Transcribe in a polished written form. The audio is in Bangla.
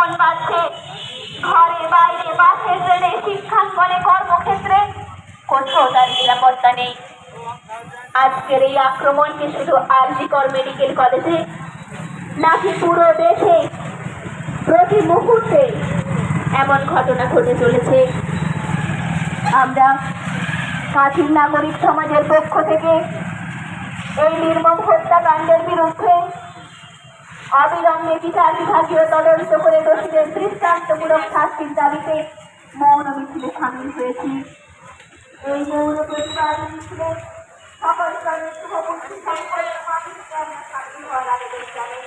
জীবন কাটছে। ঘরে বাইরে বাসে ট্রেনে শিক্ষাঙ্গনে কর্মক্ষেত্রে কোথাও তার নিরাপত্তা নেই। আজকের এই আক্রমণ কি শুধু আরজি কর মেডিকেল কলেজে, নাকি পুরো দেশে প্রতি মুহূর্তে এমন ঘটনা ঘটে চলেছে? আমরা কাঁথির নাগরিক সমাজের পক্ষ থেকে এই নির্মম হত্যাকাণ্ডের বিরুদ্ধে অবিলম্বে বিচার বিভাগীয় তদন্ত করে দোষীদের দৃষ্টান্তমূলক শাস্তির দাবিতে মৌন মিছিলে সামিল হয়েছি। এই মৌন প্রতিবাদ মিছিলে সকল স্তরের শুভমুখী সম্পন্ন মানুষকে আমরা সাক্ষী হওয়ার আবেদন জানাই।